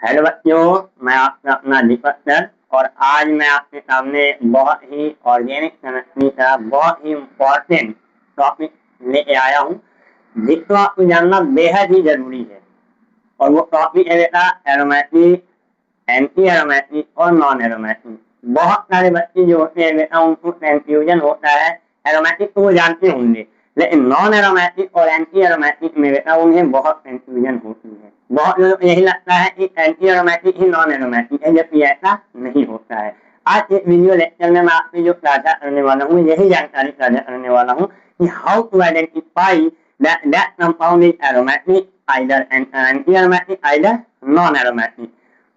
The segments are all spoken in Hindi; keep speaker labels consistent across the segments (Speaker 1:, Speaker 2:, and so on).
Speaker 1: हेलो बच्चों, मैं आपका अपना दीपक सर। और आज मैं आपके सामने बहुत ही ऑर्गेनिक केमिस्ट्री का बहुत ही इम्पोर्टेंट टॉपिक लेके आया हूँ, जिसको आपको जानना बेहद ही जरूरी है। और वो टॉपिक है बेटा एरोमेटिक, एंटी एरोमेटिक और नॉन एरोमेटिक। बहुत सारे बच्चे जो होते हैं बेटा उनको कंफ्यूजन होता है। एरोमेटिक तो वो जानते होंगे, लेकिन नॉन एरोमेटिक और एंटी एरोमेटिक में बेटा उन्हें बहुत कंफ्यूजन होती है। बहुत लोगों को यही लगता है कि एंटी एरोमेटिक ही नॉन एरोमेटिक है, जबकि ऐसा नहीं होता है। आज इस वीडियो लेक्चर में मैं आपसे जो साझा करने वाला हूँ यही जानकारी साझा करने वाला हूँ कि how to identify that compound is aromatic, either an anti-aromatic, either non-aromatic।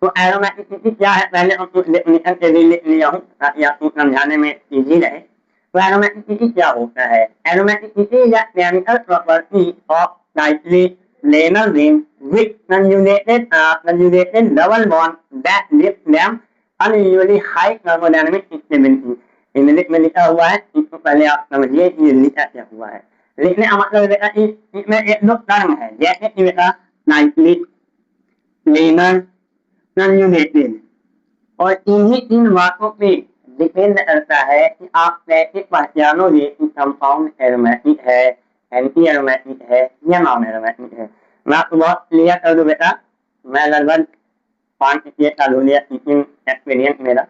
Speaker 1: तो एरोमेटिसिटी क्या है पहले हम डेफिनेशन से भी लिख लिया हूँ ताकि आपको समझाने में इजी रहे। तो एरोमेटिसिटी क्या होता है? Aromaticity is a chemical property of slightly planar ring with conjugated double bond that gives them unusually high thermodynamic stability। English में लिखा हुआ है, इसको पहले आप समझिए कि ये लिखा क्या हुआ है। लिखने का मतलब बेटा इसमें एक दो टर्म है, जैसे कि बेटा नाइट्रिक, प्लेनर, कंजुगेटेड। और इन्हीं तीन बातों पे डिपेंड करता है कि आप कैसे पहचानोगे कि कंपाउंड एरोमेटिक है, एंटी एरोमेटिक है या नॉन एरोमेटिक है। मैं आपको बहुत क्लियर कर दूं बेटा, मैं लगभग 5 साल हो गया टीचिंग एक्सपीरियंस मेरा।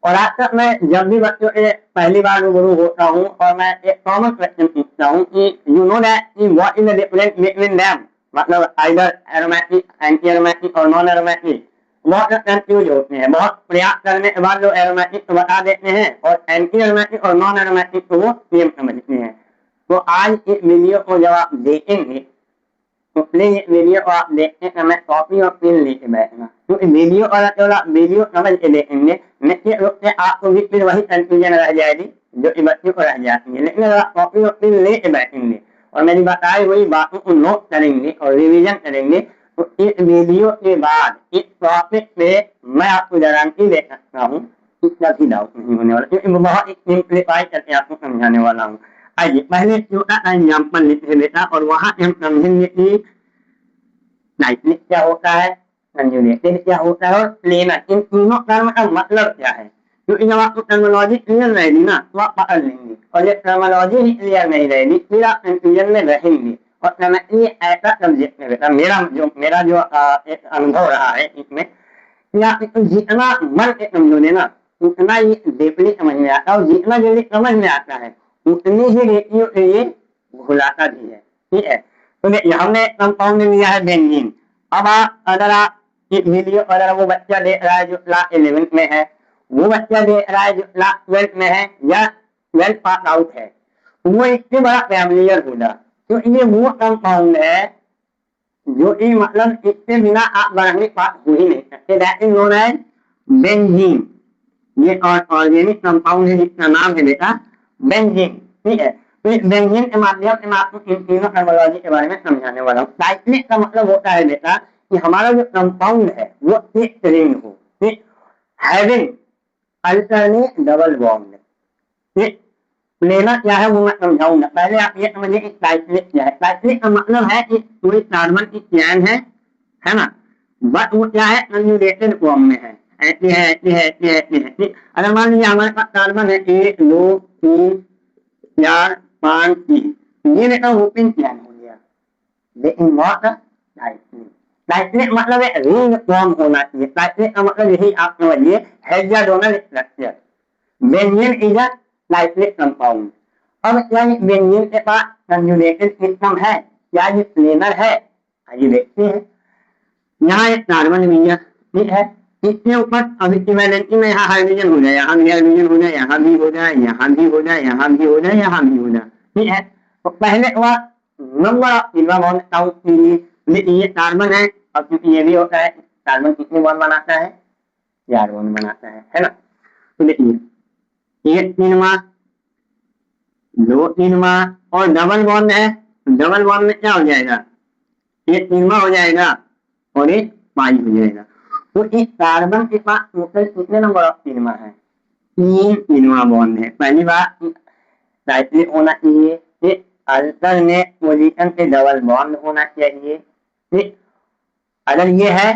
Speaker 1: और आज तक मैं जब भी बच्चों से पहली बार रूबरू होता हूँ और मैं एक कॉमन क्वेश्चन पूछता हूँ कि you know that what is the difference between them, मतलब आइदर एरोमेटिक, एंटी एरोमेटिक और नॉन एरोमेटिक। बहुत कंफ्यूज होते हैं, बहुत प्रयास करने के बाद जो एरोमेटिक को बता देते हैं और एंटी एरोमेटिक और नॉन एरोमेटिक को वो सेम समझते हैं। तो आज इस वीडियो को जब आप देखेंगे तो प्लीज वीडियो को आप देखते समय कॉपी और पेन लेके बैठना, क्योंकि वीडियो और केवल वीडियो समझ के देखेंगे निश्चित रूप से आपको भी फिर वही कंफ्यूजन रह जाएगी जो कि बच्चों को रह जाती है। लेकिन अगर आप कॉपी और पेन लेके बैठेंगे और मेरी बताई हुई बातों को नोट करेंगे और रिवीजन करेंगे तो इस वीडियो के बाद इस टॉपिक पे मैं आपको गारंटी दे सकता हूँ कि कभी डाउट नहीं होने वाला, क्योंकि मैं बहुत सिंप्लीफाई करके आपको समझाने वाला हूँ। आइए पहले छोटा सा एग्जाम्पल लिखते बेटा और वहां हम समझेंगे कि नाइट्रिक क्या होता है, कंजुगेटेड क्या होता है और प्लेनर, इन तीनों टर्म का मतलब क्या है। क्योंकि जब आपको टर्मिनोलॉजी क्लियर रहेगी ना तो आप पकड़ लेंगे, और जब टर्मिनोलॉजी ही क्लियर नहीं रहेगी फिर आप कंफ्यूजन में रहेंगे। और केमिस्ट्री ऐसा सब्जेक्ट है बेटा, मेरा जो एक अनुभव रहा है इसमें कि आप इसको जितना मन से समझोगे ना उतना ही डीपली समझ में आता है, और जितना जल्दी समझ में आता है उतनी ही रेटियो के लिए भुलाता भी है। ठीक है, तो देखिए हमने कंपाउंड लिया है बेंजीन। अब अगर आप इस वीडियो अगर वो बच्चा देख रहा है जो क्लास 11 में है, वो बच्चा देख रहा है जो क्लास 12 में है या 12 पास आउट है, वो इससे बड़ा फैमिलियर होगा, क्योंकि ये वो कंपाउंड है जो कि मतलब इसके बिना आप बढ़ने पास हो ही नहीं सकते। That is known as benzene. ये ऑर्गेनिक कंपाउंड है जिसका नाम है बेटा बेंजीन। ठीक है, तो इस बेंजीन के माध्यम से मैं आपको इन तीनों टर्मिनोलॉजी के बारे में समझाने वाला हूँ। साइक्लिक का मतलब होता है बेटा कि हमारा जो कंपाउंड है वो एक रिंग हो, having alternate double bond. Planar क्या है वो मैं समझाऊंगा, पहले आप ये समझिए कि साइक्लिक क्या है। साइक्लिक का मतलब है कि पूरी कार्बन की चैन है ना, बट वो क्या है कंजुगेटेड फॉर्म में है, ऐसी है ऐसी है ऐसी है ऐसी है। अगर मान लीजिए हमारे पास कार्बन है 1 2 3 4 5 6, ये बेटा ओपन चैन हो गया, लेकिन नॉट साइक्लिक। साइक्लिक मतलब है रिंग फॉर्म होना चाहिए। साइक्लिक का मतलब यही आप समझिए hexagonal structure. Benzene is a cyclic compound. अब क्या ये बेंजीन के पास कंजुगेटेड सिस्टम है, क्या ये प्लेनर है? आइए देखते हैं। यहाँ एक कार्बन भी है, ठीक है, इसके ऊपर अब इक्विवेलेंसी में यहाँ हाइड्रोजन हो जाए, यहाँ भी हाइड्रोजन हो जाए, यहाँ भी हो जाए, यहाँ भी हो जाए, यहाँ भी हो जाए, यहाँ भी हो जाए। ठीक है, तो पहले हुआ number of silver bond count कीजिए। ये कार्बन है और क्योंकि ये भी होता है, कार्बन कितने बॉन्ड बनाता है? 4 बॉन्ड बनाता है ना। तो देखिए 1 3 मास, 2 3 मास और डबल बॉन्ड है। डबल बॉन्ड में क्या हो जाएगा? एक सिग्मा हो जाएगा और एक पाई हो जाएगा। तो इस कार्बन के पास टोटल कितने नंबर ऑफ सिग्मा है? 3 सिग्मा बॉन्ड है। पहली बात साइक्लिक होना चाहिए, फिर अल्टरनेट पोजीशन पे डबल बॉन्ड होना चाहिए। फिर अगर ये है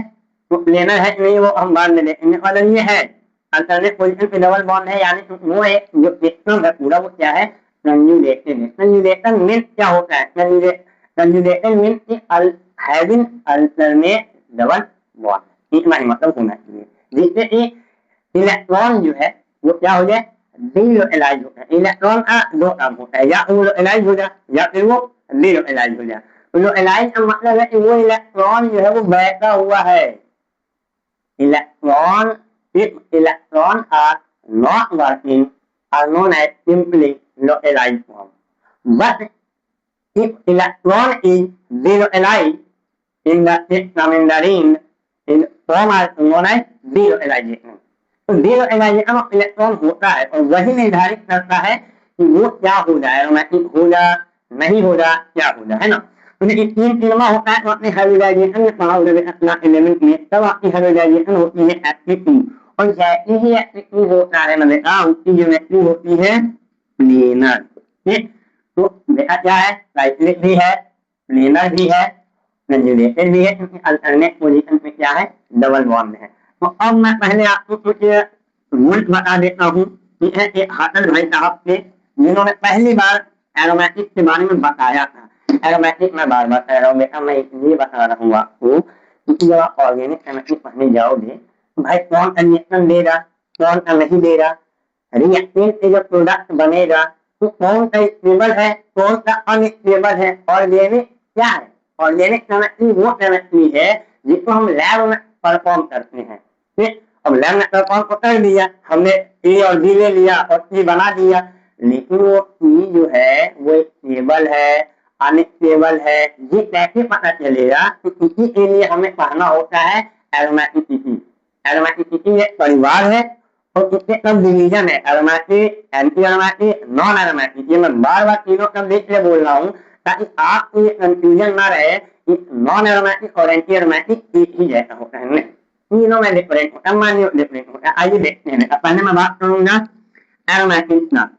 Speaker 1: तो लेना है नहीं वो हम बाद में देखेंगे। और ये है अल्टरनेट पोजीशन पे डबल बॉन्ड है, यानी वो एक जो इलेक्ट्रॉन है पूरा वो क्या है, कंजुगेटेड है। कंजुगेशन मीन क्या होता है, conjugation mean having alternate double bond, इतना ही मतलब होना चाहिए, जिससे कि इलेक्ट्रॉन जो है वो क्या हो जाए, डीलोएलाइज होता है। इलेक्ट्रॉन का दो काम होता है, या वो लोएलाइज हो जाए या फिर वो डीलोएलाइज हो जाए। लोएलाइज का मतलब है कि वो इलेक्ट्रॉन जो है वो बहता हुआ है। Electron, if electron are not working, are known as simply localized form. But if electron is delocalized in the system in the ring, in form are known as delocalization. तो delocalization में इलेक्ट्रॉन होता है और वही निर्धारित करता है कि वो क्या हो जाए, रोमैटिक हो जाए, नहीं हो जाए, क्या हो जाए, है ना। तो ये तीन चीजों होता है। तो अपने हाइब्रिडाइजेशन में पढ़ा होगा अपना एलिमेंट में, तब आपकी हाइब्रिडाइजेशन होती है एक्टिविटी। और जैसे ही एक्टिविटी होता है मैंने कहा उसकी ज्योमेट्री होती है प्लेनर। ठीक, तो देखा क्या है, साइक्लिक भी है, प्लेनर भी है, कंजुगेटेड भी है, क्योंकि अल्टरनेट पोजीशन में क्या है, डबल बॉन्ड है। तो अब मैं पहले आपको कुछ रूल्स बता देता हूँ। ठीक है, एक हाटल भाई साहब थे जिन्होंने पहली बार एरोमेटिक के बारे में बताया था। एरोमेटिक मैं बार बार कह रहा हूँ बेटा, मैं इसलिए बता रहा हूँ आपको क्योंकि जब आप ऑर्गेनिक केमिस्ट्री पढ़ने जाओगे तो भाई कौन सा रिएक्शन दे रहा, कौन सा नहीं दे रहा, रिएक्टेंट से जब प्रोडक्ट बनेगा तो कौन सा स्टेबल है, कौन सा अनस्टेबल है। ऑर्गेनिक क्या है, ऑर्गेनिक केमिस्ट्री वो केमिस्ट्री है जिसको हम लैब में परफॉर्म करते हैं। ठीक, अब लैब में परफॉर्म को कर दिया हमने, ए और बी ले लिया और सी बना दिया, लेकिन वो ई जो है वो स्टेबल है, अनस्टेबल है, ये कैसे पता चलेगा। तो इसी के लिए हमें पढ़ना होता है एरोमेटिसिटी। एरोमेटिसिटी एक परिवार है और इसके सब डिवीजन है, aromatic, anti aromatic, non aromatic. ये मैं बार बार तीनों शब्द इसलिए बोल रहा हूँ ताकि आपको ये कंफ्यूजन ना रहे कि नॉन एरोमेटिक और एंटी एरोमेटिक एक ही जैसा होता है, नहीं, तीनों में डिफरेंट होता है, मान्य डिफरेंट होता है। आइए देखते हैं। पहले मैं बात करूंगा एरोमेटिक का।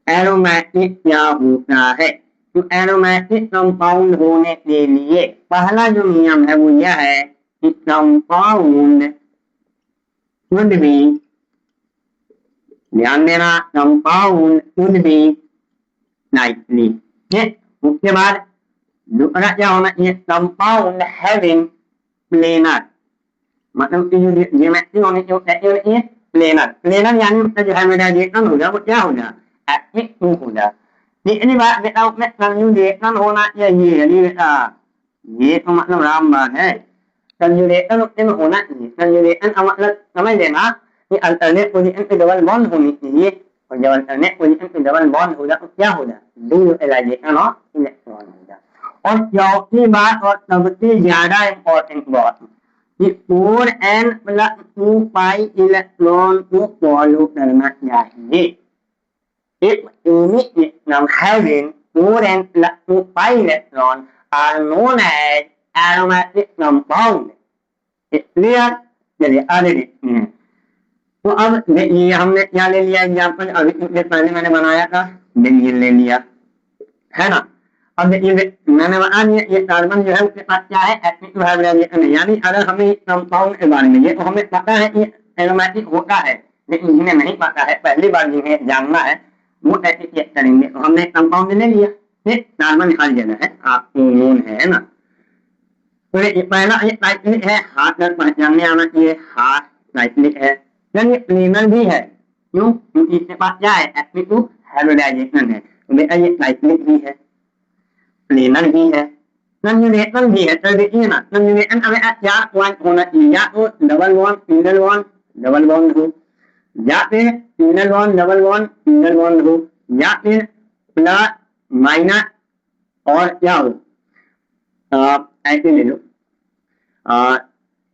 Speaker 1: एरोमेटिक क्या होता है, तो एरोमेटिक कंपाउंड होने के लिए पहला जो नियम है वो यह है कि कंपाउंड शुड बी, ध्यान देना, कंपाउंड शुड बी नाइटली। उसके बाद दूसरा क्या होना चाहिए, कंपाउंड हैविंग प्लेनर, मतलब कि जो ज्योमेट्री होनी चाहिए प्लेनर। प्लेनर यानी उसका जो हाइब्रिडाइजेशन होगा वो क्या होगा, एक्टिव प्रूफ होगा। तीसरी बात बेटा उसमें कंजुगेशन होना चाहिए। बेटा ये तो मतलब राम बात है, कंजुगेशन उसमें होना चाहिए। कंजुगेशन का मतलब समझ लेना कि अल्टरनेट पोजीशन पे डबल बॉन्ड होनी चाहिए, और जब अल्टरनेट पोजीशन पे डबल बॉन्ड होगा तो क्या होगा, डीलोएलाइजेशन ऑफ इलेक्ट्रॉन होगा। और चौथी बात और सबसे ज्यादा इंपॉर्टेंट बात कि 4n प्लस 2 पाई इलेक्ट्रॉन को फॉलो करना चाहिए। If unit system having 4n plus 2 pi electron are known as aromatic compound. Clear, चलिए आगे देखते हैं। तो अब ये हमने क्या ले लिया एग्जाम्पल, अभी कुछ पहले मैंने बनाया था, बेंजीन ले लिया, है ना। अब देखिए मैंने बता दिया ये कार्बन जो है उसके पास क्या है, एक्टिव हाइब्रिडाइजेशन है। यानी अगर हमें कंपाउंड के बारे में, ये तो हमें पता है कि एरोमेटिक होता है, लेकिन जिन्हें नहीं पता है, पहली बार जिन्हें जानना है वो कैसे चेक करेंगे। तो हमने कंपाउंड ले लिया, फिर कार्बन हर जगह है, आपको नोन है ना। तो ये पहला ये साइक्लिक है, हाथ तक पहचानने आना चाहिए, हाथ साइक्लिक है। फिर ये प्लेनर भी है, क्यों, क्योंकि इसके पास क्या है, एक्टिव हाइब्रिडाइजेशन है। तो बेटा ये साइक्लिक भी है, प्लेनर भी है, कंजुगेशन भी है। तो देखिए ना, कंजुगेशन हमें क्या पॉइंट होना चाहिए, या तो double bond single bond double bond हो, या फिर single bond double bond single bond हो, या फिर प्लस माइनस और क्या हो, ऐसे ले लो,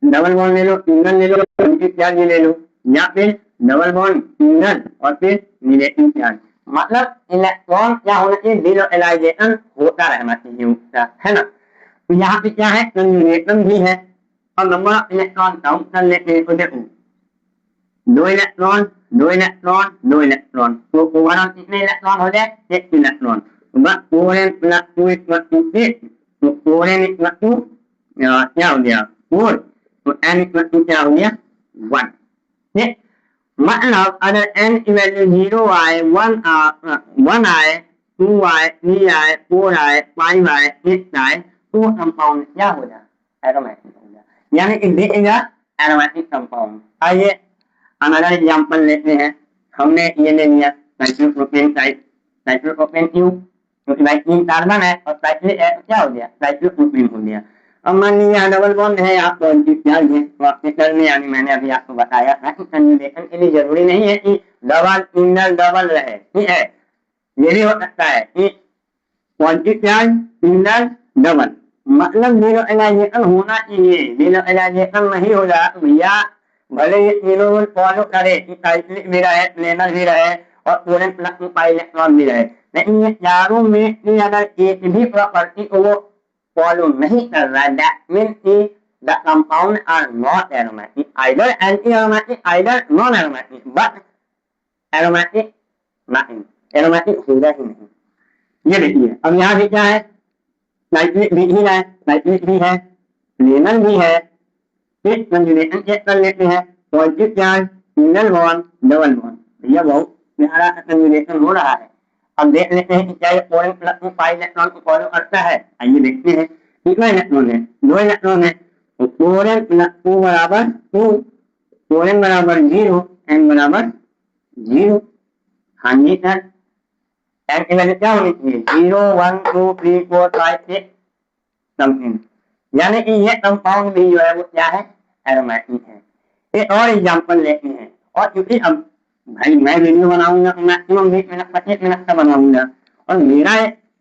Speaker 1: डबल बॉन्ड ले लो, सिंगल ले लो, चार्ज ले लो, या फिर डबल बॉन्ड सिंगल और फिर निगेटिव चार्ज। मतलब इलेक्ट्रॉन क्या होना चाहिए, डीलोएलाइजेशन होता रहना चाहिए उसका, है ना। तो यहाँ पे क्या है, कंजुगेशन भी है। और नंबर ऑफ इलेक्ट्रॉन काउंट कर लेते हैं, तो देखो 2 इलेक्ट्रॉन 2 इलेक्ट्रॉन 2 इलेक्ट्रॉन, तो ओवरऑल कितने इलेक्ट्रॉन हो जाए, 1 इलेक्ट्रॉन। बस 4n प्लस 2 इक्वल टू 6, तो 4n इक्वल टू क्या हो गया 4 तो n इक्वल टू क्या हो गया 1। ठीक, मतलब अगर n की वैल्यू 0 आए 1 आए 2 आए 3 आए 4 आए 5 आए 6 आए तो कंपाउंड क्या हो जाए एरोमेटिक हो जाए, यानी कि देगा एरोमेटिक कंपाउंड। आइए अनदर एग्जांपल लेते हैं। हमने ये ले लिया साइक्लोप्रोपेन साइक्लोप्रोपेन क्यों, क्योंकि भाई 3 कार्बन है और साइक्लिक है तो क्या हो गया साइक्लोप्रोपेन हो गया। अब मान लीजिए डबल बॉन्ड है आप चार्ज है तो आपके करने, यानी मैंने अभी आपको बताया था कि कंजुगेशन के लिए जरूरी नहीं है कि डबल सिंगल डबल रहे, ठीक है, ये भी हो सकता है कि पॉजिटिव चार्ज सिंगल डबल, मतलब न्यूट्रलाइजेशन होना चाहिए। न्यूट्रलाइजेशन नहीं हो रहा भैया, भले ये तीनों रूल फॉलो करे कि साइक्लिक भी रहे प्लेनर भी रहे और पूरे प्लस में पाई इलेक्ट्रॉन भी रहे, लेकिन ये चारों में से अगर एक भी प्रॉपर्टी को वो फॉलो नहीं कर रहा है, दैट मीन्स कि the compound are not aromatic, either anti aromatic either non aromatic, but aromatic नहीं, एरोमेटिक होगा ही नहीं। ये देखिए अब यहाँ भी क्या है, नाइट्रिक भी है, नाइट्रिक भी है, प्लेनर भी है। फिर कंजुगेशन चेक कर लेते हैं, positive charge single bond double bond, भैया बहुत प्यारा कंजुगेशन हो रहा है। अब देख लेते हैं कि क्या ये कोरेन प्लस में पाई इलेक्ट्रॉन को फॉलो करता है। आइए देखते हैं कितना इलेक्ट्रॉन है, 2 इलेक्ट्रॉन है तो कोरेन प्लस 2 बराबर 2, कोरेन बराबर 0 एन बराबर 0। हाँ जी सर, एन की वैल्यू क्या होनी चाहिए 0 1 2 3 4 5 6 समथिंग, यानी कि ये कंपाउंड भी जो है वो क्या है एरोमेटिक है। एक और एग्जांपल लेते हैं, और क्योंकि अब भाई मैं वीडियो बनाऊंगा तो मैक्सिमम 20 मिनट 25 मिनट का बनाऊंगा और मेरा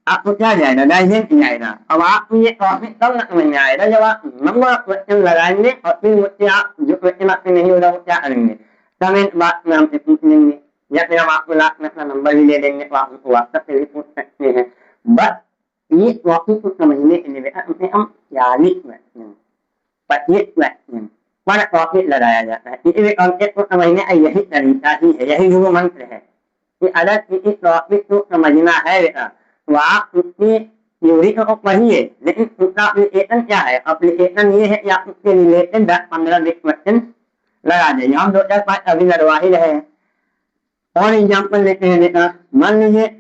Speaker 1: आपको क्या जाएगा डाइजेस्ट जाएगा। अब आपको ये टॉपिक कब समझ में आएगा जब आप नंबर ऑफ क्वेश्चन लगाएंगे और फिर मुझसे आप जो क्वेश्चन आपसे नहीं हो रहा वो क्या करेंगे, कमेंट बॉक्स में हमसे पूछ लेंगे या फिर हम आपको लास्ट में अपना नंबर भी दे देंगे तो आप हमको व्हाट्सएप से भी पूछ सकते हैं। बस ये टॉपिक को समझने के लिए उसे हम 40 क्वेश्चन 25 क्वेश्चन पर टॉपिक लगाया जाता है। इसलिए कॉन्सेप्ट को समझने का यही तरीका ही है, यही गुरु मंत्र है कि अगर किसी टॉपिक को समझना है बेटा तो आप उसकी थ्योरी को पढ़िए, लेकिन उसका एप्लीकेशन क्या है, एप्लीकेशन ये है कि आप उसके रिलेटेड 10-15 क्वेश्चन लगा जाइए। हम 2-4-5 अभी लगवा ही रहे हैं। और एग्जाम्पल लेते हैं बेटा, मान लीजिए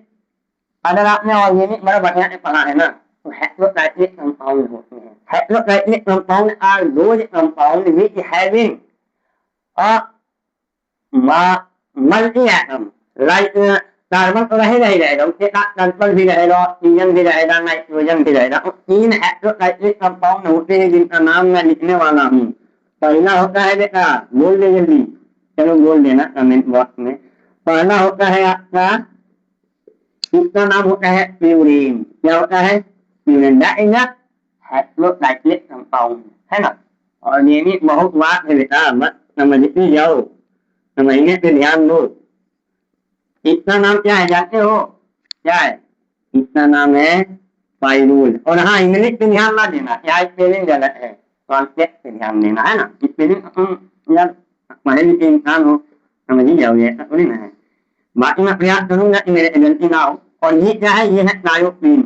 Speaker 1: अगर आपने ऑर्गेनिक बड़ा बढ़िया से पढ़ा है ना तो हेट्रोसाइक्लिक कंपाउंड होते हैं। Heterocyclic compound are those compound which having a multi atom, like carbon तो रहे नहीं रहेगा, उसके साथ सल्फर भी रहेगा, ऑक्सीजन भी रहेगा, नाइट्रोजन भी रहेगा। तो 3 हेट्रोसाइक्लिक कंपाउंड होते हैं जिनका नाम मैं लिखने वाला हूँ। पहला होता है बेटा, बोल दे जल्दी, चलो बोल देना कमेंट बॉक्स में। पहला होता है आपका, इसका नाम होता है प्यूरीन। क्या होता है purine, that is a heterocyclic compound, है ना। और ये भी बहुत बात है बेटा, मत समझते जाओ, समझने पे ध्यान दो। इसका नाम क्या है जानते हो, क्या है इसका नाम है पाइरूल। और हाँ इंग्लिश पे ध्यान ना देना, क्या स्पेलिंग गलत है, कॉन्सेप्ट पे ध्यान देना, है ना। स्पेलिंग तुम यार पढ़े लिखे इंसान हो समझ ही जाओगे, ऐसा थोड़ी ना है। बाकी मैं प्रयास करूंगा कि मेरे गलती ना हो। और ये क्या है, ये है क्लायोप्रीन।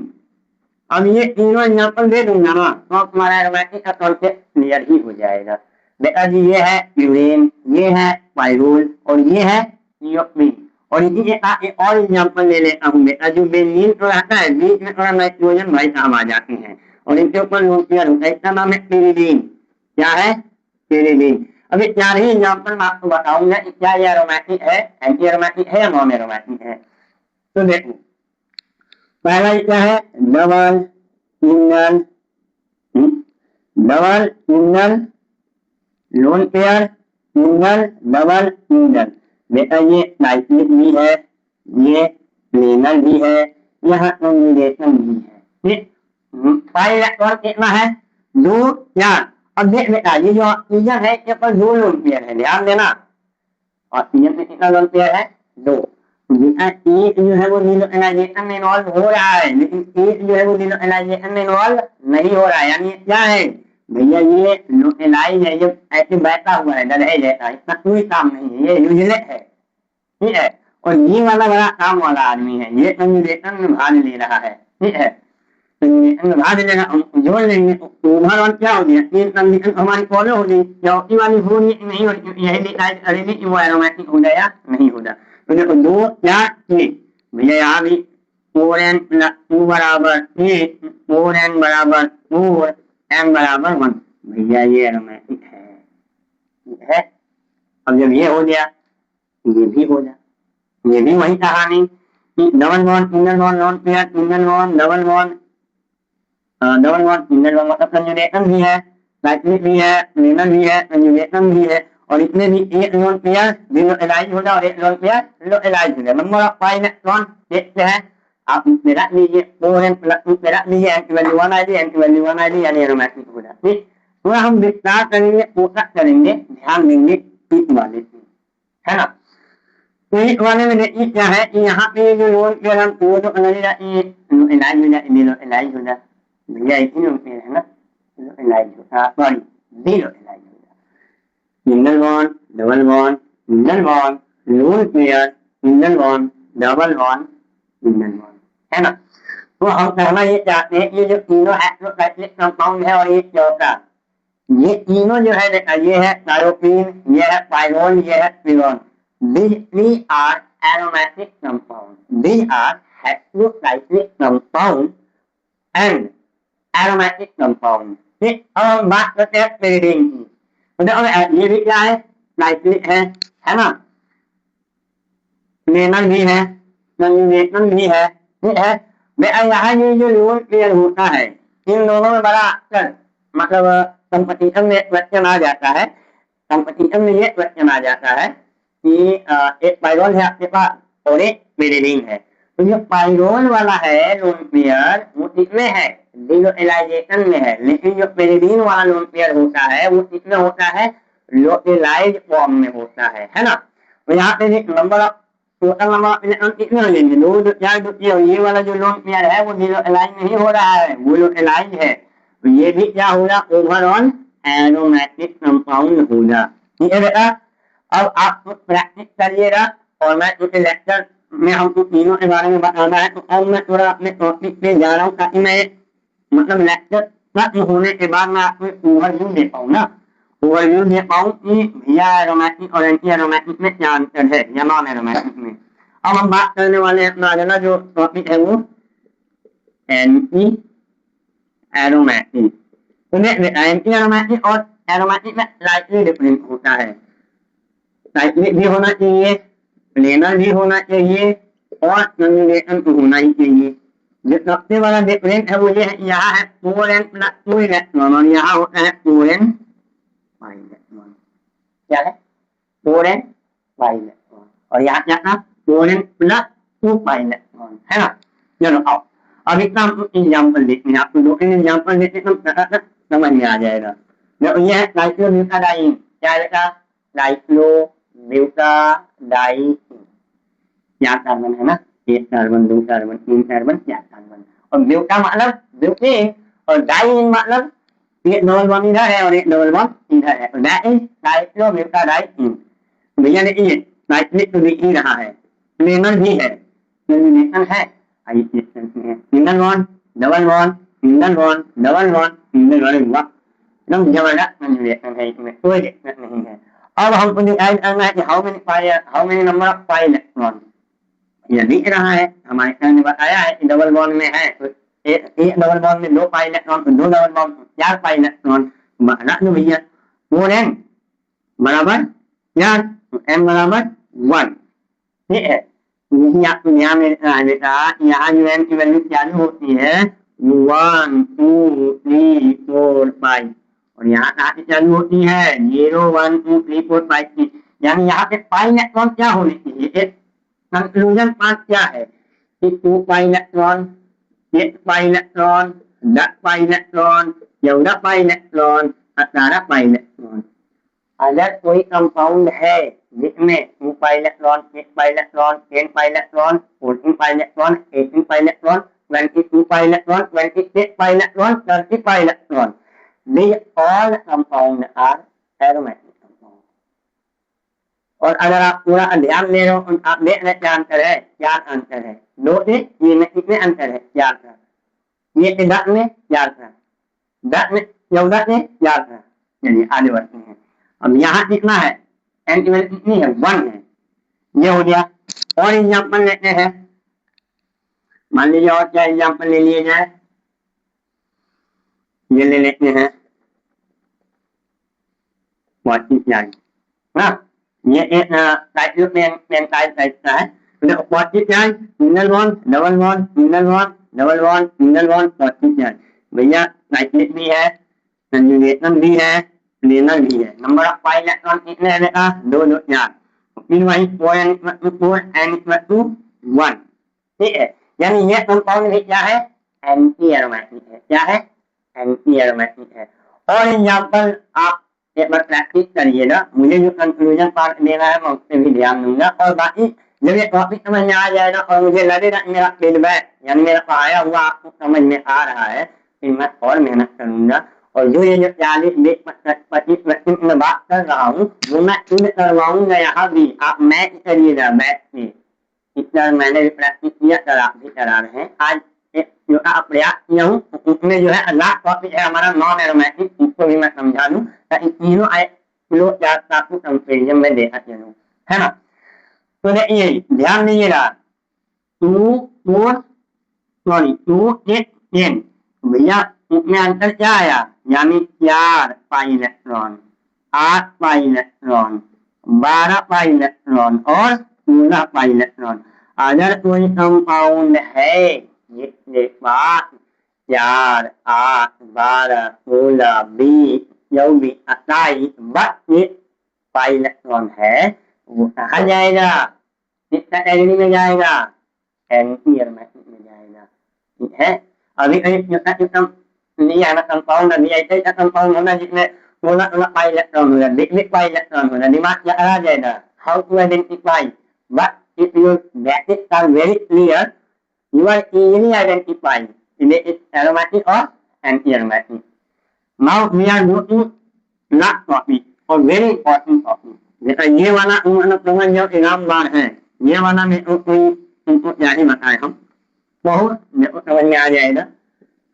Speaker 1: अब ये तीनों एग्जाम्पल दे दूंगा ना तो तुम्हारा एरोमेटिक का कॉन्सेप्ट क्लियर ही हो जाएगा। बेटा जी ये है प्यूरीन, ये है पाइरूल और ये है क्लियोप्रीन। और इसी के साथ एक और एग्जाम्पल ले लेता हूँ बेटा, जो बेंजीन तो रहता है बीच में थोड़ा नाइट्रोजन भाई साहब आ जाते हैं और इनके ऊपर न्यूक्लियर होता है, इसका नाम है पेरिडीन। क्या है पेरिडीन। अभी 4 ही एग्जाम्पल मैं आपको बताऊंगा कि क्या ये एरोमेटिक है, एंटी एरोमेटिक है या नॉन एरोमेटिक है। तो देखो पहला क्या है double single, double single lone pair single double single. बेटा ये साइक्लिक भी है, ये प्लेनर भी है, यहाँ कॉम्बिनेशन भी है। ठीक, पाई इलेक्ट्रॉन कितना है 2 4। अब देख बेटा ये जो ऑक्सीजन है इसके ऊपर 2 लोन पेयर है, ध्यान देना। ऑक्सीजन में कितना लोन पेयर है 2। एक जो है वो न्यूट्रलाइजेशन में इन्वॉल्व हो रहा है, लेकिन एक जो है वो न्यूट्रलाइजेशन में इन्वॉल्व नहीं हो रहा है। यानी क्या है भैया, ये न्यूट्रलाइज है, जब ऐसे बैठा हुआ है डले जैसा, इसका कोई काम नहीं है, ये यूजलेस है, ठीक है। और ये वाला बड़ा काम वाला आदमी है, ये कंजुगेशन में भाग ले रहा है, ठीक है। भाग देगा हम जोड़ लेंगे तो उधर वन क्या हो गया, ये हमारी फॉलो हो गई, चौकी वाली हो नहीं हो यही अरे वो एरोमेटिक हो जाए या नहीं हो जाए। तो देखो दो चार छह भैया यहाँ भी फोर एन प्लस टू बराबर एट, फोर एन बराबर फोर, एन बराबर वन, भैया ये एरोमेटिक है। अब जब ये हो गया ये भी हो जाए, ये भी वही कहानी, double bond single bond non pair single bond double bond double bond single bond मतलब कंजुगेशन भी है, साइक्लिक भी है, प्लेनर भी है, कंजुगेशन भी है, और इसमें भी एक लोन पेयर रिलोएलाइज हो जाए और एक लोन पेयर रिलोएलाइज हो जाए। नंबर ऑफ पाई इलेक्ट्रॉन देखते हैं, आप इसमें रख लीजिए फोर एन प्लस टू पे रख लीजिए, एन की वैल्यू वन आएगी, एन की वैल्यू वन आएगी, यानी एरोमेटिक हो जाए। ठीक, थोड़ा हम विस्तार करेंगे, कोशिश करेंगे, ध्यान देंगे इस वाले है ना। तो इस वाले में देखिए क्या है कि यहाँ पे जो लोन पेयर हम वो तो इलाज हो जाए भैया, इसी लोन पेयर है ना, इलाज होता सॉरी जीरो इलाज हो जाए, single bond double bond single bond lone pair single bond double bond single bond है ना। तो हम कहना ये चाहते हैं, ये जो तीनों हेट्रोसाइक्लिक कंपाउंड है और ये चौथा, ये तीनों जो है ये है थायोपीन, ये है पाइरोल, ये है पिरोन, these three are aromatic compounds, these are heterocyclic compound and aromatic compound। ठीक, अब हम बात करते हैं पेरिडीन की, तो देखो ये भी क्या है, साइक्लिक है ना, प्लेनर भी है, कंजुगेशन भी है, ठीक है। यहाँ ये जो लोन पेयर होता है इन दोनों में बड़ा अंतर, मतलब कंपटीशन में क्वेश्चन आ जाता है, कंपटीशन में ये क्वेश्चन आ जाता है कि एक पाइरोल है आपके पास और एक पेरिडीन है, तो जो पाइरोल वाला है लोन पेयर वो इसमें है डिलोएलाइजेशन में है, लेकिन जो पेरिडीन वाला लोन पेयर होता है वो इसमें होता है लोएलाइज फॉर्म में होता है ना। तो यहाँ पे number of total number of electron कितने हो जाएंगे, दो दो चार दो, ये वाला जो लोन पेयर है वो डिलोएलाइज नहीं हो रहा है, वो लोएलाइज है, तो ये भी क्या होगा ओवरऑल एरोमेटिक कंपाउंड होगा। ठीक है बेटा, अब आप प्रैक्टिस करिएगा और मैं कुछ लेक्चर में हमको तीनों के बारे में बताना है, तो अब मैं थोड़ा अपने टॉपिक पे जा रहा हूँ ताकि मैं मतलब लेक्चर खत्म होने के बाद मैं आपको ओवरव्यू दे पाऊँ ना, ओवरव्यू दे पाऊँ कि भैया एरोमेटिक और एंटी एरोमेटिक में क्या अंतर है या नॉन एरोमेटिक में। अब हम बात करने वाले हैं अपना अगला जो टॉपिक है वो एंटी एरोमेटिक। तो एंटी एरोमेटिक और एरोमेटिक में स्लाइटली डिफरेंस होता है, साइक्लिक भी होना चाहिए, प्लेनर भी होना चाहिए और कंजुगेशन तो होना ही चाहिए। जो सबसे बड़ा डिफरेंस है वो ये है, यहाँ है four N plus two electron और यहाँ होता है फोर एन फाइव इलेक्ट्रॉन, क्या है फोर एन फाइव इलेक्ट्रॉन, और यहाँ क्या था four N plus two five electron है ना। चलो आओ अब इतना हम एग्जाम्पल देखते हैं, आपको दो तीन एग्जाम्पल देते हैं समझ में आ जाएगा। ये है नाइट्रोब्यूटाडाइन, क्या बेटा नाइट्रोब्यूटाडाइन, चार कार्बन है ना, एक कार्बन दो कार्बन तीन कार्बन चार कार्बन, और ब्यूटा मतलब ब्यूटेन और डाइन मतलब एक डबल बॉन्ड इधर है और एक डबल बॉन्ड इधर है, तो दैट इज नाइट्रोब्यूटाडाइन। भैया देखिए साइक्लिक तो दिख ही रहा है, प्लेनर भी है, कंजुगेशन है, single bond double bond single bond double bond single bond, एकदम जबरदस्त कंजुगेशन है, इसमें कोई दिक्कत नहीं है। अब हमको डिसाइड करना है कि how many number of pi electron, ये दिख रहा है हमारे सर ने बताया है कि डबल बॉन्ड में है तो एक डबल बॉन्ड में दो पाई इलेक्ट्रॉन, तो दो डबल बॉन्ड चार पाई इलेक्ट्रॉन, रख दो भैया फोर एन बराबर चार, तो एन बराबर वन, ठीक है। यही आपको ध्यान में रखना है बेटा, यहाँ जो एन की वैल्यू चालू होती है one two three four five, और यहाँ कहाँ से चालू होती है zero one two three four five की, यानी यहाँ पे पाई इलेक्ट्रॉन क्या होने चाहिए, एक कंक्लूजन पार्ट क्या है कि टू पाई इलेक्ट्रॉन, एक pi electron, 10 pi electron, 14 pi electron, 18 pi electron. अगर कोई कंपाउंड है जिसमें 2 pi electron, 6 pi electron, 10 pi electron, 14 pi electron, 18 pi electron, 22 pi electron, 26 pi electron, 30 pi electron, these all compound are aromatic। और अगर आप पूरा ध्यान दे रहे हो आप देख रहे क्या अंतर है, चार अंतर है, दो से ये में कितने अंतर है चार का, ये डट में याद है, डट में डट में याद है, चलिए आगे बढ़ते हैं। अब यहाँ कितना है, एन की वैल्यू कितनी है, 1 है, ये हो गया। और एग्जाम्पल लेते हैं, मान लीजिए और क्या एग्जाम्पल ले लिए जाए, ये ले लेते हैं ना, ये एक टाइप पेन टाइप का है। Single bond double bond single bond double bond single bond positive भैया, नाइट्रेट भी है, कंजुगेशन भी है, प्लेनर भी है। नंबर ऑफ पाई इलेक्ट्रॉन कितने है बेटा, 2 2 4, फिर वही 4 n = 1, ठीक है। यानी ये कंपाउंड भी क्या है, एंटी एरोमेटिक है, क्या है, एंटी एरोमेटिक है। और एग्जाम्पल आप एक बार प्रैक्टिस करिएगा, मुझे जो कंक्लूजन पार्ट देना है मैं उस पर भी ध्यान दूंगा, और बाकी जब ये टॉपिक समझ में आ जाएगा और मुझे लगेगा मेरा फीडबैक यानी मेरा पढ़ाया हुआ आपको समझ में आ रहा है, फिर मैं और मेहनत करूंगा। और जो ये जो 40-20-25% में बात कर रहा हूँ वो मैं खुद करवाऊंगा यहाँ भी, आप मैच करिएगा, मैच में इस तरह मैंने भी प्रैक्टिस किया, सर आप भी करा रहे हैं। आज जो आप प्रयास किया हूँ उसमें जो है लास्ट टॉपिक है हमारा नॉन एरोमेटिक, उसको भी मैं समझा दूँ ताकि तीनों फ्लो चार्ट आपको कंपेरिजन में देखा चलूँ, है ना। तो देखिए ध्यान दीजिएगा, 2 8 भैया इसमें आंसर क्या आया, यानी 4 pi electron, 8 pi electron, 12 pi electron और 16 पाई इलेक्ट्रॉन। अगर कोई कंपाउंड है जिसके पास 4 8 12 16 20 24 28 32 पाई इलेक्ट्रॉन है, वो कहा जाएगा, किस कैटेगरी में जाएगा, एंटी एरोमेटिक में जाएगा, ठीक है। अभी लिया है ना कंपाउंड, अभी ऐसे कंपाउंड होना जिसमें 16 पाई इलेक्ट्रॉन होगा, लिक्विड पाई इलेक्ट्रॉन होगा, दिमाग क्या आ जाएगा, how to identify, but if your brackets are very clear you are easily identifying if it's aromatic or anti-aromatic. Now we are going to last topic और very important topic, जैसा ये वाला समझ जाओ इनाम बार है, ये वाला में तुमको क्या ही बताए हम, बहुत समझ में आ जाएगा।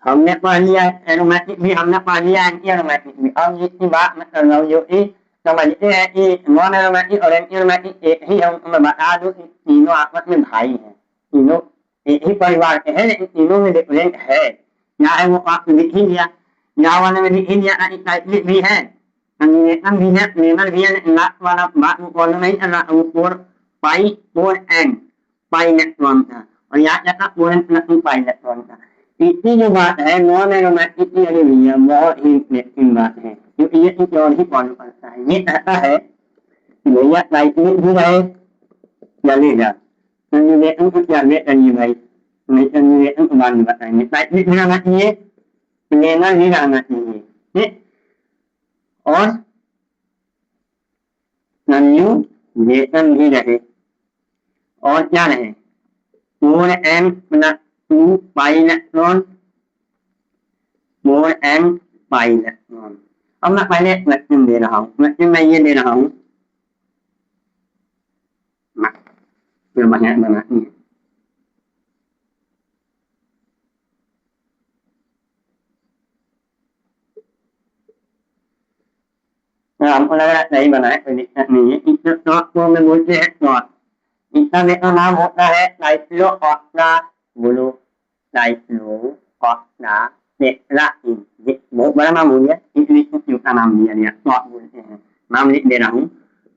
Speaker 1: हमने पढ़ लिया एरोमेटिक भी, हमने पढ़ लिया एंटी एरोमेटिक भी। अब जिसकी बात मैं कर रहा हूँ जो कि समझते हैं कि नॉन एरोमेटिक और एंटी एरोमेटिक एक ही, हम मैं बता दूं कि तीनों आपस में भाई हैं, तीनों एक ही परिवार के हैं, लेकिन तीनों में डिफरेंट है। क्या है वो आपको लिख ही लिया, यहाँ वाले में लिख ही लिया, साइक्लिक भी है, कंजुगेशन भी है, प्लेनर भी है, लेकिन लास्ट वाला बात वो कॉलम नहीं कर रहा, वो 4 पाई 4n पाई इलेक्ट्रॉन था, और यहाँ क्या था 4n+2 पाई इलेक्ट्रॉन था। तीसरी जो बात है नॉन एरोमेटिक की, अरे भैया बहुत ही इंटरेस्टिंग बात है, क्योंकि ये कुछ और ही फॉलो करता है। ये कहता है कि भैया साइक्लिक भी रहे चलेगा, कंजुगेशन को क्या करिए भाई, नहीं कंजुगेशन को बाद में बताएंगे, साइक्लिक भी रहना चाहिए, प्लेनर भी रहना चाहिए, ठीक, और कंजुगेशन भी रहे, और क्या रहे 4n+2 pi electron, 4n pi electron. अब मैं पहले क्वेश्चन दे रहा हूँ, क्वेश्चन मैं ये दे रहा हूँ, फिर बढ़िया बनाती है, हमको लग रहा है सही बनाए, कोई दिक्कत नहीं है। इस शॉर्ट को में बोलते हैं शॉर्ट, इसका मेरा नाम होता है साइक्लोऑक्टाग्लू साइक्लोऑक्टाटेट्राइन, बहुत बड़ा नाम हो गया इसलिए इसका नाम दिया गया, शॉर्ट बोलते हैं। नाम लिख दे रहा हूँ,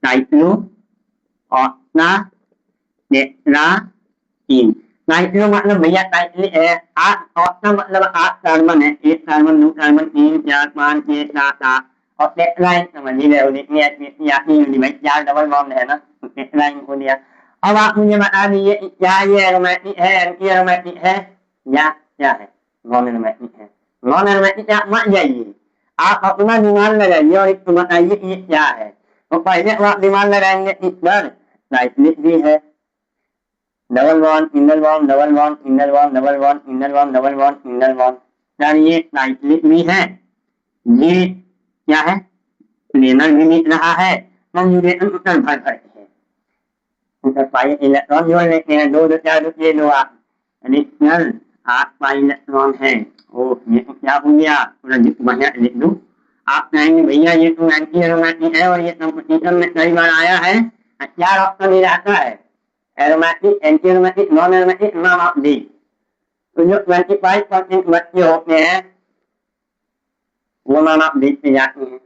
Speaker 1: साइक्लोऑक्टाटेट्राइन। साइक्लो मतलब भैया साइक्लिक है, 8 ऑक्टा मतलब 8 कार्बन है, 1 कार्बन 2 कार्बन 3 4 5 6 7 8, और टेट्राइन समझ ही गए होंगे, भाई 4 डबल बॉन्ड है ना, तो टेट्राइन हो गया। अब आप मुझे बता दीजिए क्या ये एरोमेटिक है, एंटी एरोमेटिक है, या क्या है, नॉन एरोमेटिक है। नॉन एरोमेटिक आप मत जाइए, आप अपना दिमाग लगाइए और इसको बताइए कि ये क्या है। तो पहले आप दिमाग लगाएंगे कि सर साइक्लिक भी है, double bond single bond double bond single bond double bond single bond double bond single bond, sir ये साइक्लिक भी है, ये क्या है, प्लेनर भी लिख रहा है, कंजुगेशन उत्तर भर है, पाई इलेक्ट्रॉन जोड़ लेते हैं, 2 2 4 2 6 2 8, एडिशनल आपका इलेक्ट्रॉन है वो ये तो क्या हो गया पूरा बढ़िया लिख दूं। आप कहेंगे भैया ये तो एंटी एरोमेटिक है और ये कंपटीशन में कई बार आया है। क्या ऑप्शन में रहता है aromatic anti aromatic non aromatic none of the. तो जो 25% बच्चे होते हैं वो नॉन ऑफ दी पे जाते हैं।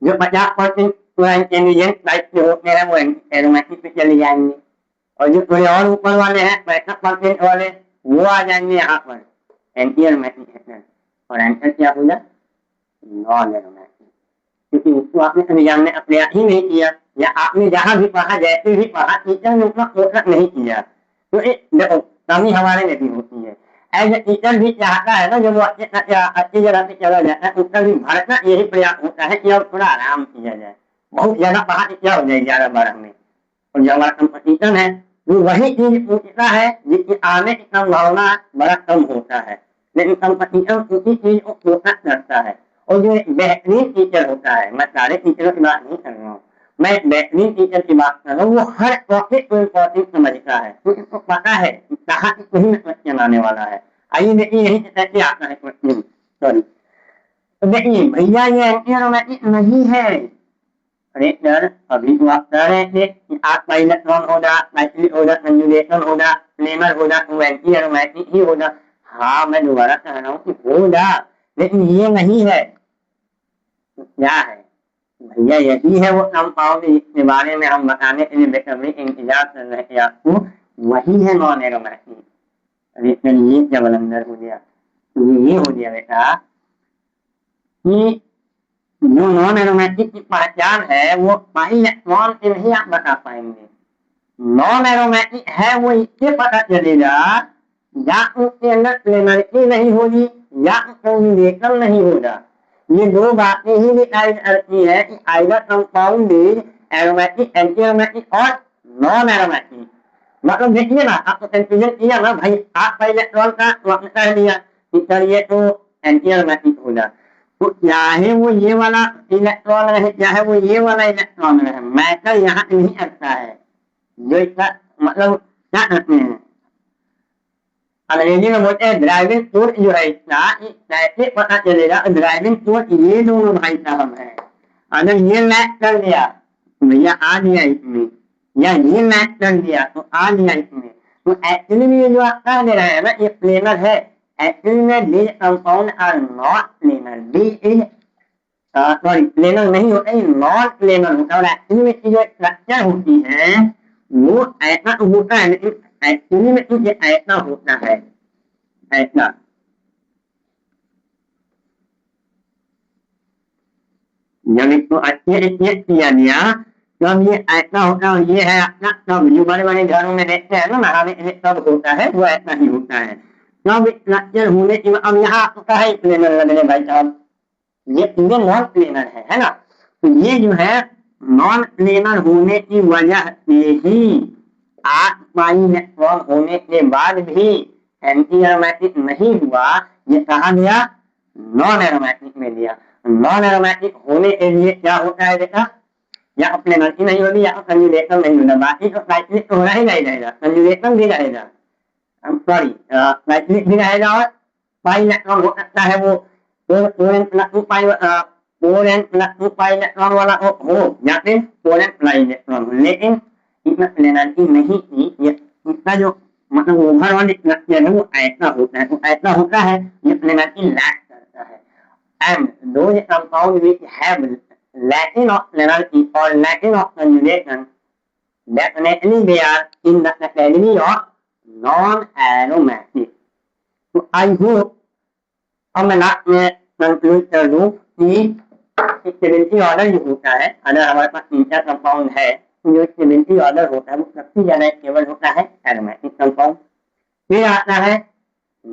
Speaker 1: जो 50% इंटेलिजेंट टाइप के होते हैं वो एरोमेटिक पे चले जाएंगे और जो थोड़े और ऊपर वाले हैं 65% वाले वो आ जाएंगे यहाँ पर एंटी एरोमेटिक है और आंसर क्या होगा नॉन एरोमेटिक। क्योंकि उसको आपने एग्जाम में अप्लाई ही नहीं किया या आपने जहां भी पढ़ा जैसे भी पढ़ा टीचर ने उतना फोकस नहीं किया। तो देखो कमी हमारे में भी होती है। एज ए टीचर भी चाहता है ना जब वो अच्छी जगह पे चला जाता है उसका भी भारत का यही प्रयास होता है कि अब थोड़ा आराम किया जाए। बहुत ज्यादा पढ़ा क्या हो जाए 11-12 में और जो हमारा कंपटीशन है वो वही चीज पूछता है जिसकी आने की संभावना बड़ा कम होता है। लेकिन कंपटीशन उसी चीज को फोकस करता है और जो बेहतरीन टीचर होता है मैं सारे टीचरों की बात नहीं कर रहा हूँ मैं बेहतरीन टीचर की बात कर रहा हूँ वो हर टॉपिक को इम्पोर्टेंट समझता है तो इसको पता है कहाँ कहीं क्वेश्चन आने वाला है। आइए देखिए यही कैसे आता है क्वेश्चन सॉरी। तो देखिए भैया ये एंटी एरोमेटिक नहीं है। अरे सर अभी तो आप कह रहे थे कि आपका इलेक्ट्रॉन होगा साइक्लिक होगा कंजुगेशन होगा प्लेनर होगा तो एंटी एरोमेटिक ही होगा। हाँ मैं दोबारा कह रहा हूँ कि होगा लेकिन ये नहीं है। तो क्या है भैया यही है वो कंपाउंड जिसके बारे में हम बताने के लिए बेसब्री इंतजार कर रहे थे आपको वही है नॉन एरोमेटिक। अरे ये क्या बलंदर हो गया ये हो गया बेटा कि जो नॉन एरोमेटिक की पहचान है वो पाई इलेक्ट्रॉन से नहीं आप बता पाएंगे। नॉन एरोमेटिक है वो इससे पता चलेगा या उसके अंदर प्लेनरिटी नहीं होगी या कॉम्बिनेशन नहीं होगा। ये दो बातें ही डिसाइड करती है कि either compound is aromatic anti aromatic और नॉन एरोमेटिक। मतलब देखिए ना आपको कंफ्यूजन किया ना भाई आपका इलेक्ट्रॉन का आपने कह दिया कि सर ये तो एंटी एरोमेटिक होगा तो चाहे वो ये वाला इलेक्ट्रॉन रहे चाहे वो ये वाला इलेक्ट्रॉन रहे मैटर यहाँ नहीं करता है। जो इसका मतलब क्या कहते हैं अंग्रेजी में बोलते हैं ड्राइविंग फोर्स जो है इसका कैसे पता चलेगा ड्राइविंग फोर्स ये दोनों भाई साहब है। अगर ये मैच कर दिया तो भैया आ गया इसमें या ये मैच कर दिया तो आ गया इसमें। तो एक्चुअली में ये जो आप कह दे रहे हैं ना ये प्लेनर है एक्चुअली में these compound are not planar D is sorry planar नहीं होता है नॉन प्लेनर होता है और एक्चुअली में जो स्ट्रक्चर होती है वो ऐसा होता है लेकिन एक्चुअली में ये ऐसा होता है ऐसा। जब इसको अच्छे से चेक किया गया तब ये ऐसा होता है ये है अपना सब जो बड़े बड़े घरों में देखते हैं ना महावे सब होता है वो ऐसा ही होता है। सब स्ट्रक्चर होने की अब यहाँ आपका है प्लेनर लगने भाई साहब ये पूरे नॉन प्लेनर है ना। तो ये जो है नॉन प्लेनर होने की वजह से ही 8 इलेक्ट्रॉन होने के बाद भी एंटी एरोमेटिक नहीं हुआ ये कहा गया नॉन एरोमेटिक में दिया। नॉन एरोमेटिक होने के लिए क्या होता है बेटा या प्लेनर की नहीं होगी या कंजुगेशन नहीं होगा बाकी तो साइक्लिक तो होना ही नहीं रहेगा कंजुगेशन भी रहेगा सॉरी साइक्लिक भी रहेगा और पाई इलेक्ट्रॉन हो सकता है वो 4n प्लस 2 पाई 4n प्लस 2 पाई इलेक्ट्रॉन वाला हो या फिर 4n प्लाई इलेक्ट्रॉन हो लेकिन इसमें प्लेनरिटी नहीं थी। ये इसका जो मतलब ओवरऑल स्ट्रक्चर है वो ऐसा होता है तो ऐसा होता है ये प्लेनरिटी लैक करता है and those compounds which have lacking of plenarity or lacking of conjugation definitely they are in the category of non-aromatic। तो आई होप अब मैं लास्ट में कंक्लूड कर दूं कि स्टेबिलिटी ऑर्डर जो होता है अगर हमारे पास 3-4 कंपाउंड है जो स्टेबिलिटी ऑर्डर होता है वो सबसे ज्यादा स्टेबल होता है एरोमेटिक कंपाउंड फिर आता है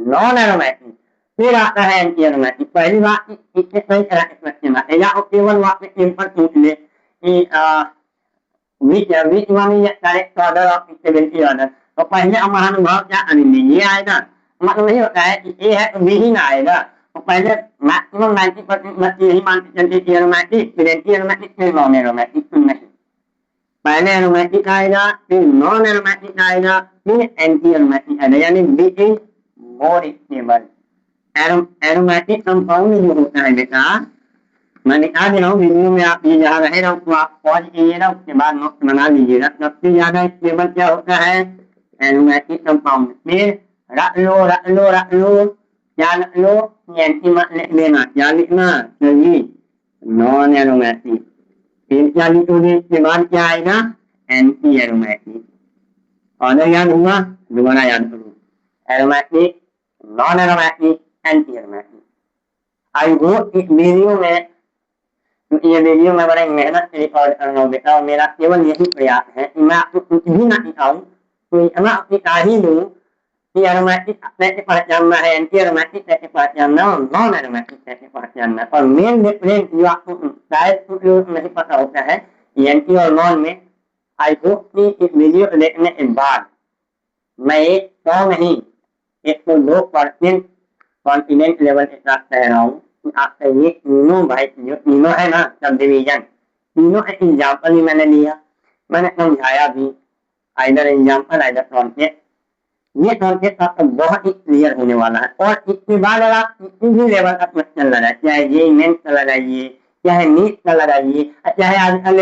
Speaker 1: नॉन एरोमेटिक फिर आता है एंटी एरोमेटिक। पहली बात इससे कई तरह के क्वेश्चन आते हैं या केवल आपने सिंपल पूछ ले कि which one is the correct order of stability order तो पहले हम महानुभाव क्या करेंगे ये आएगा मतलब नहीं होता है कि ए है तो बी ही ना आएगा तो पहले मैक्सिमम 90% बच्चे यही मानते चलते कि एरोमेटिक फिर एंटी एरोमेटिक फिर नॉन एरोमेटिक तो नहीं पहले एरोमेटिक आएगा फिर नॉन एरोमेटिक आएगा फिर एंटी एरोमेटिक आएगा यानी B is more stable. Aromatic compound जो होता है बेटा, मैं निकाल दे रहा हूँ वीडियो में, आप ये जहाँ रहे रहो तो आप पॉज कीजिएगा, उसके बाद नोट बना लीजिएगा। सबसे ज्यादा स्टेबल क्या होता है? Aromatic compound. फिर रख लो रख लो रख लो, क्या रख लो? एंटी मत लिख देना, क्या लिखना? चलिए नॉन एरोमेटिक। फिर क्या लिखोगे? इसके बाद क्या आएगा? Anti aromatic. ऑर्डर याद हुआ? दोबारा याद करो, aromatic, non aromatic, anti aromatic. I hope इस वीडियो में, ये वीडियो मैं बड़ी मेहनत से रिकॉर्ड कर रहा हूँ बेटा, और मेरा केवल यही प्रयास है कि मैं आपको कुछ भी ना सिखाऊं, तो इतना सिखा ही दूं कि एरोमेटिक कैसे पहचानना है, एंटी एरोमेटिक कैसे पहचानना है, और नॉन एरोमेटिक कैसे पहचानना है। और मेन डिफरेंस जो आपको शायद कुछ लोग नहीं पता होता है एंटी और नॉन में, आई होप कि इस वीडियो को देखने के बाद मैं 100 नहीं 102% कॉन्फिडेंस लेवल के साथ कह रहा हूँ कि आपका ये तीनों भाई, जो तीनों है ना सब डिवीजन, तीनों का एग्जाम्पल ही मैंने लिया, मैंने समझाया भी, आइदर एग्जाम्पल आइदर कॉन्सेप्ट। ये कॉन्सेप्ट आपका बहुत ही क्लियर होने वाला है। और इसके बाद अगर आप किसी भी लेवल का क्वेश्चन लगाए, चाहे ये मेंस का लगाइए, चाहे नीट का लगाइए, चाहे आजकल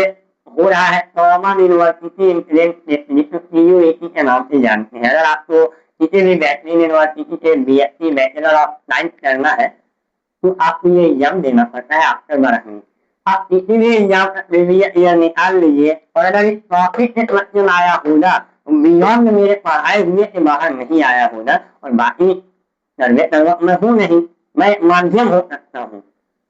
Speaker 1: हो रहा है कॉमन यूनिवर्सिटी इंट्रेंस टेस्ट, जिसको CUET के नाम से जानते हैं। अगर आपको किसी भी बेहतरीन यूनिवर्सिटी से BSc बैचलर ऑफ साइंस करना है तो आपको ये एग्जाम देना पड़ता है आफ्टर 12 में। आप किसी भी एग्जाम का प्रीवियस ईयर निकाल लीजिए, और अगर इस टॉपिक से क्वेश्चन आया होगा, बियॉन्ड मेरे पढ़ाए हुए से बाहर नहीं आया होगा, और बाकी सर्वे सर्वक मैं हूँ नहीं, मैं माध्यम हो सकता हूँ,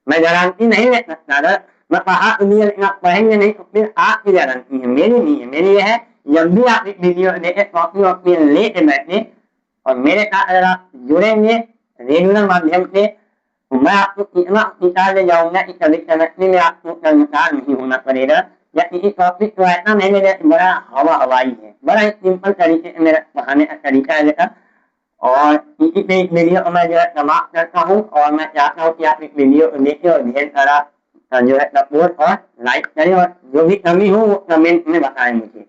Speaker 1: मैं गारंटी नहीं ले सकता। अगर मैं पढ़ा लिए लेकिन आप पढ़ेंगे नहीं तो फिर आपकी गारंटी है, मेरी नहीं है। मेरी ये है, जब भी आप एक वीडियो देखे कॉपी वॉपी ले के बैठे और मेरे साथ अगर आप जुड़ेंगे रेगुलर माध्यम से, तो मैं आपको इतना निकाल ले जाऊंगा कि कभी समझने में आपको कर्मकार नहीं होना पड़ेगा, या किसी टॉपिक को ऐसा नहीं लेगा कि बड़ा हवाई है। बड़ा ही सिंपल तरीके से मेरा पढ़ाने का तरीका है बेटा। और इसी पे इस वीडियो को मैं जो है समाप्त करता हूँ, और मैं चाहता हूँ कि आप इस वीडियो को देखें और ढेर सारा जो है सपोर्ट और लाइक करें, और जो भी कमी हो वो कमेंट में बताएं मुझे।